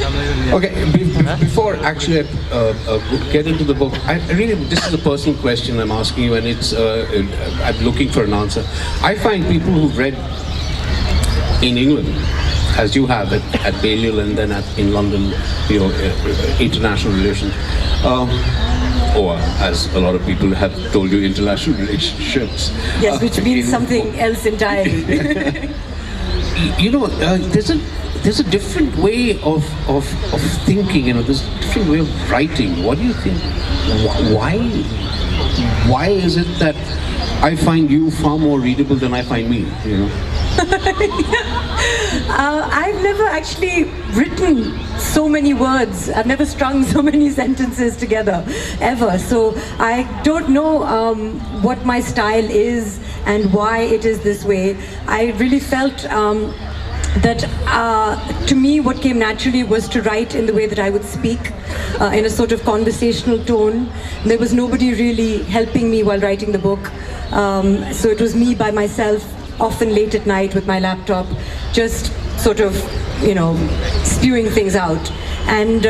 Okay, before actually get into the book, this is a personal question I'm asking you, and I'm looking for an answer. I find people who've read in England, as you have at Balliol and then in London, international relations, or as a lot of people have told you, international relationships. Yes, which means something else entirely. There's a different way of thinking. There's a different way of writing. What do you think? Why is it that I find you far more readable than I find me? I've never actually written so many words. I've never strung so many sentences together, ever. So I don't know what my style is and why it is this way. I really felt that to me what came naturally was to write in the way that I would speak, in a sort of conversational tone. There was nobody really helping me while writing the book. So it was me by myself, often late at night with my laptop, just sort of, spewing things out. And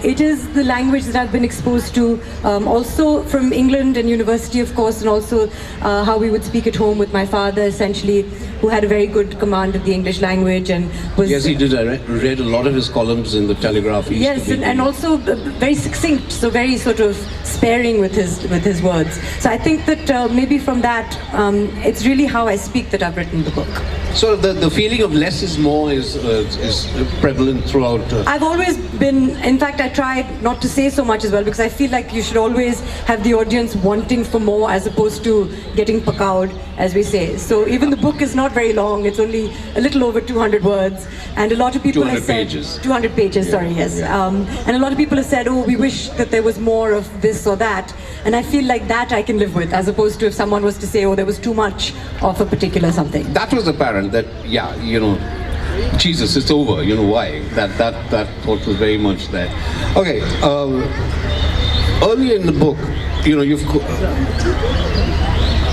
it is the language that I've been exposed to, also from England and university, of course, and also how we would speak at home with my father, essentially, who had a very good command of the English language and was... Yes, he did. I read a lot of his columns in the Telegraph. Yes, and also very succinct, so very sort of sparing with his words. So I think that maybe from that, it's really how I speak that I've written the book. So the feeling of less is more is prevalent throughout. I've always been, in fact, I tried not to say so much as well, because I feel like you should always have the audience wanting for more as opposed to getting pakawed, as we say. So even the book is not very long. It's only a little over 200 words, and a lot of people have said 200 pages. Sorry, yes. Yeah. And a lot of people have said, "Oh, we wish that there was more of this or that," and I feel like that I can live with, as opposed to if someone was to say, "Oh, there was too much of a particular something." That was apparent. That Jesus, it's over. Why? That thought was very much there. Okay. Earlier in the book,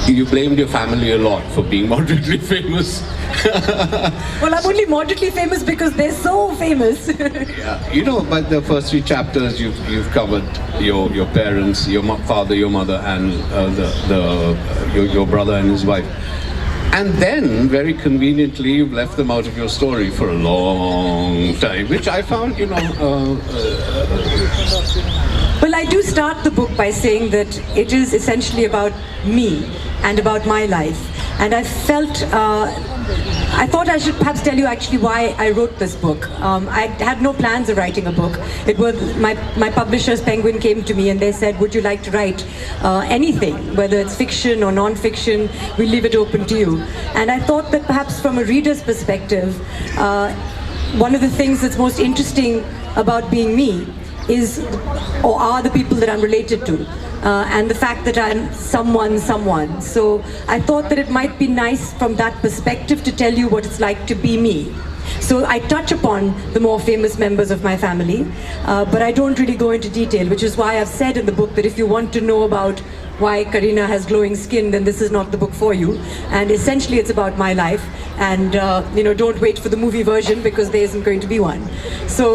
you blamed your family a lot for being moderately famous. Well, I'm only moderately famous because they're so famous. Yeah, but the first 3 chapters you've covered your parents, your father, your mother, and your brother and his wife. And then, very conveniently, you've left them out of your story for a long time, which I found, Well, I do start the book by saying that it is essentially about me and about my life. And I thought I should perhaps tell you actually why I wrote this book. I had no plans of writing a book. It was my publishers, Penguin, came to me and they said, "Would you like to write anything, whether it's fiction or non-fiction? We leave it open to you." And I thought that perhaps from a reader's perspective, one of the things that's most interesting about being me is, or are, the people that I'm related to. And the fact that I'm someone. So I thought that it might be nice from that perspective to tell you what it's like to be me. So I touch upon the more famous members of my family, but I don't really go into detail, which is why I've said in the book that if you want to know about why Kareena has glowing skin, then this is not the book for you. And essentially it's about my life, and don't wait for the movie version because there isn't going to be one. So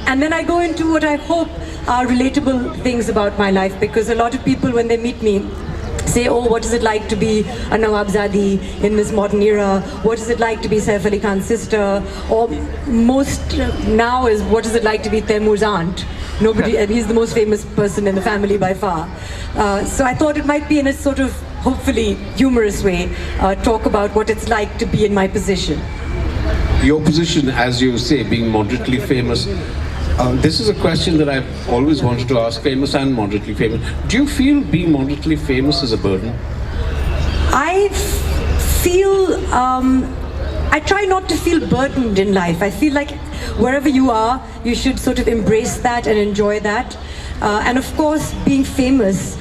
and then I go into what I hope are relatable things about my life, because a lot of people when they meet me say, "Oh, what is it like to be a Nawabzadi in this modern era? What is it like to be Saif Ali Khan's sister?" Or most now is, "What is it like to be Taimur's aunt?" Nobody, and he's the most famous person in the family by far. So I thought it might be in a sort of, hopefully, humorous way, talk about what it's like to be in my position. Your position, as you say, being moderately famous, this is a question that I've always wanted to ask, famous and moderately famous. Do you feel being moderately famous is a burden? I feel, I try not to feel burdened in life. I feel like wherever you are, you should sort of embrace that and enjoy that. And of course, being famous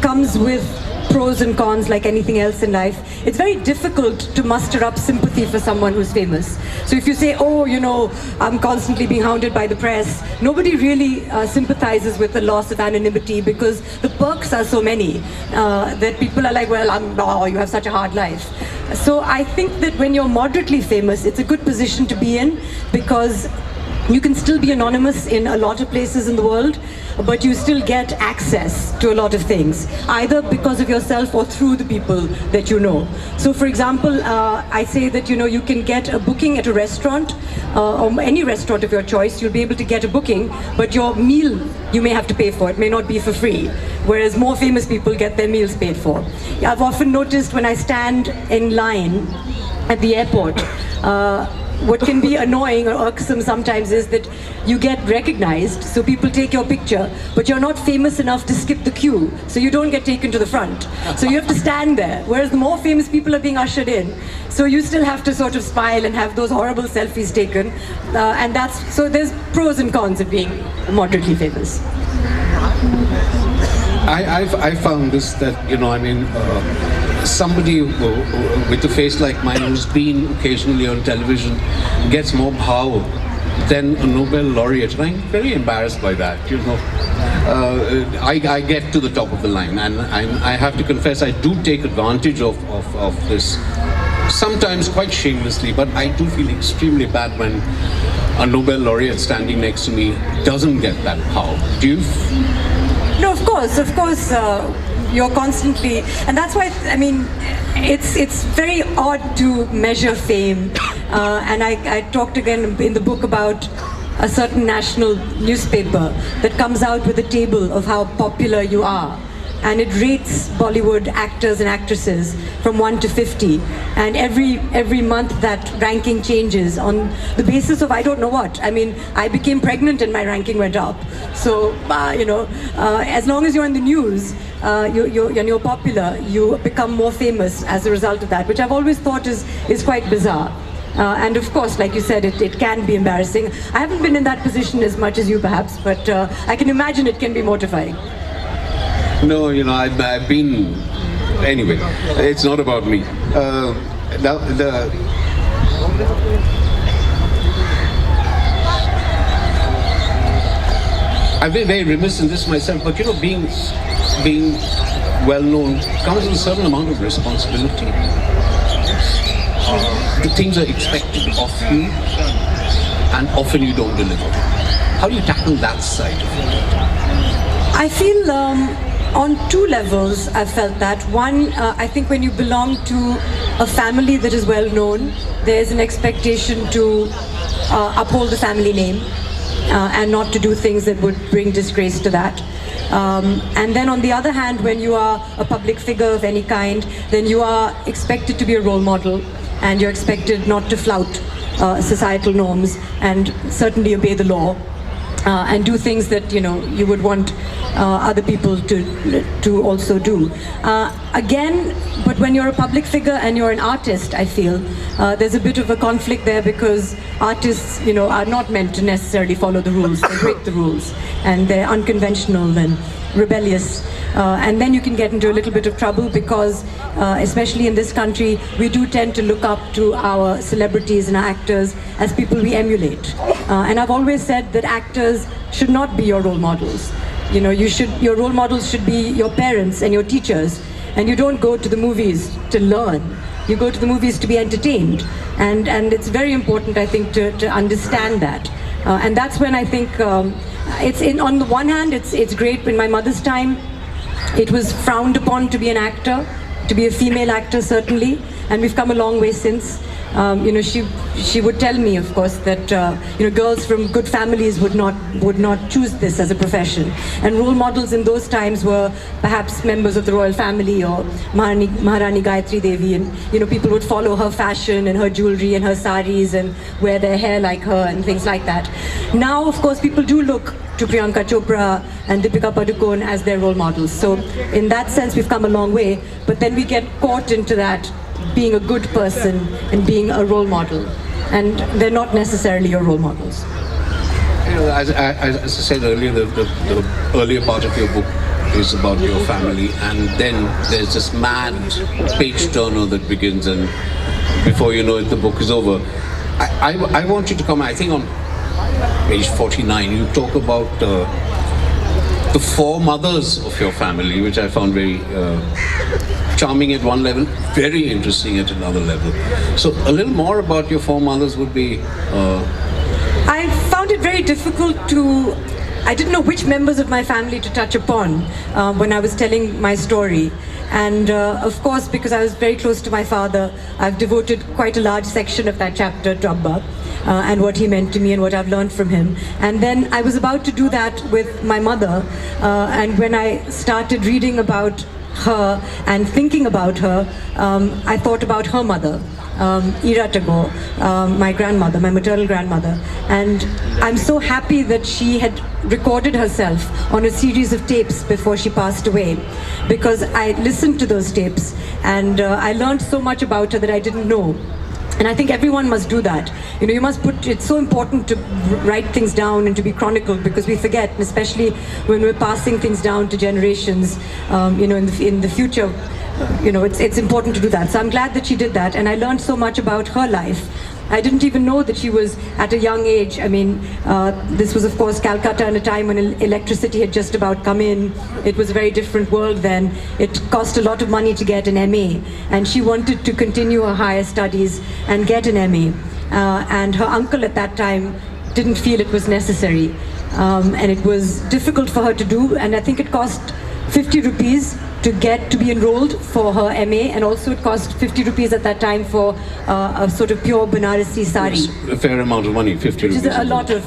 comes with pros and cons like anything else in life. It's very difficult to muster up sympathy for someone who's famous. So if you say, "Oh, I'm constantly being hounded by the press," nobody really sympathizes with the loss of anonymity, because the perks are so many that people are like, "Well, you have such a hard life." So I think that when you're moderately famous, it's a good position to be in, because you can still be anonymous in a lot of places in the world, but you still get access to a lot of things, either because of yourself or through the people that you know. So for example, I say that, you can get a booking at a restaurant, or any restaurant of your choice. You'll be able to get a booking, but your meal, you may have to pay for. It may not be for free, whereas more famous people get their meals paid for. I've often noticed when I stand in line at the airport, what can be annoying or irksome sometimes is that you get recognized, so people take your picture, but you're not famous enough to skip the queue, so you don't get taken to the front. So you have to stand there, whereas the more famous people are being ushered in, so you still have to sort of smile and have those horrible selfies taken, and so there's pros and cons of being moderately famous. I found this that, somebody with a face like mine who's been occasionally on television gets more power than a Nobel laureate. And I'm very embarrassed by that, I get to the top of the line, and I have to confess I do take advantage of this, sometimes quite shamelessly, but I do feel extremely bad when a Nobel laureate standing next to me doesn't get that power. Do you? No, of course, you're constantly, and that's why, it's very odd to measure fame. And I talked again in the book about a certain national newspaper that comes out with a table of how popular you are. And it rates Bollywood actors and actresses from 1 to 50. And every month that ranking changes on the basis of I don't know what. I became pregnant and my ranking went up. So, as long as you're in the news, you're popular, you become more famous as a result of that, which I've always thought is quite bizarre. And of course, like you said, it can be embarrassing. I haven't been in that position as much as you perhaps, but I can imagine it can be mortifying. No, I've been... Anyway, it's not about me. I've been very remiss in this myself, but being well known comes with a certain amount of responsibility. The things are expected of you, and often you don't deliver. How do you tackle that side of it? I feel on two levels I've felt that. One, I think when you belong to a family that is well known, there's an expectation to uphold the family name and not to do things that would bring disgrace to that. And then on the other hand, when you are a public figure of any kind, then you are expected to be a role model, and you're expected not to flout societal norms and certainly obey the law. And do things that you would want other people to also do. Again, but when you're a public figure and you're an artist, I feel there's a bit of a conflict there, because artists, are not meant to necessarily follow the rules. They break the rules, and they're unconventional and rebellious. And then you can get into a little bit of trouble, because especially in this country, we do tend to look up to our celebrities and our actors as people we emulate. And I've always said that actors should not be your role models. Your role models should be your parents and your teachers. And you don't go to the movies to learn. You go to the movies to be entertained. And it's very important, I think, to understand that. And that's when I think on the one hand, it's great. In my mother's time, it was frowned upon to be an actor, to be a female actor certainly, and we've come a long way since. She would tell me, of course, that girls from good families would not choose this as a profession, and role models in those times were perhaps members of the royal family or Maharani Gayatri Devi, and people would follow her fashion and her jewelry and her saris and wear their hair like her and things like that. Now, of course, people do look to Priyanka Chopra and Deepika Padukone as their role models. So in that sense, we've come a long way, but then we get caught into that being a good person and being a role model, and they're not necessarily your role models. As I said earlier, the earlier part of your book is about your family, and then there's this mad page turner that begins, and before you know it, the book is over. I want you to come, I think on page 49, you talk about the four mothers of your family, which I found very charming at one level, very interesting at another level. So a little more about your four mothers would be... I found it very difficult to. I didn't know which members of my family to touch upon when I was telling my story. And of course, because I was very close to my father, I've devoted quite a large section of that chapter to Abba and what he meant to me and what I've learned from him. And then I was about to do that with my mother. And when I started reading about her and thinking about her, I thought about her mother. Ira Tagore, my grandmother, my maternal grandmother, and I'm so happy that she had recorded herself on a series of tapes before she passed away, because I listened to those tapes and I learned so much about her that I didn't know. And I think everyone must do that. You know, you must put, it's so important to write things down and to be chronicled, because we forget, and especially when we're passing things down to generations, you know, in the future, you know, it's important to do that. So I'm glad that she did that, and I learned so much about her life. I didn't even know that she was at a young age. I mean, this was of course Calcutta in a time when electricity had just about come in. It was a very different world then. It cost a lot of money to get an MA, and she wanted to continue her higher studies and get an MA. And her uncle at that time didn't feel it was necessary. And it was difficult for her to do, and I think it cost 50 rupees to get to be enrolled for her MA, and also it cost 50 rupees at that time for a sort of pure Banarasi sari. Yes, a fair amount of money, 50 rupees. Which is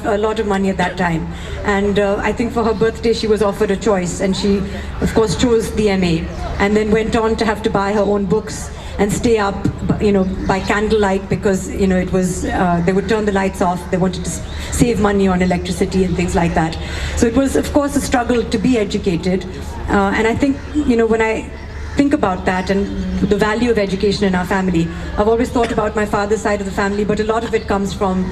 a lot of money at that time. And I think for her birthday she was offered a choice, and she of course chose the MA, and then went on to have to buy her own books and stay up, you know, by candlelight, because, you know, it was, they would turn the lights off. They wanted to save money on electricity and things like that. So it was, of course, a struggle to be educated. And I think, you know, when I think about that and the value of education in our family, I've always thought about my father's side of the family, but a lot of it comes from,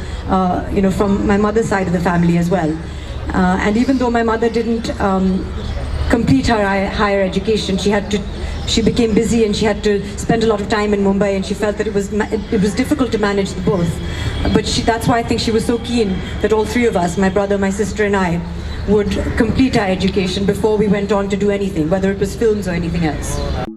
you know, from my mother's side of the family as well. And even though my mother didn't complete her higher education, she became busy and she had to spend a lot of time in Mumbai, and she felt that it was difficult to manage the both. But that's why I think she was so keen that all three of us, my brother, my sister and I, would complete our education before we went on to do anything, whether it was films or anything else.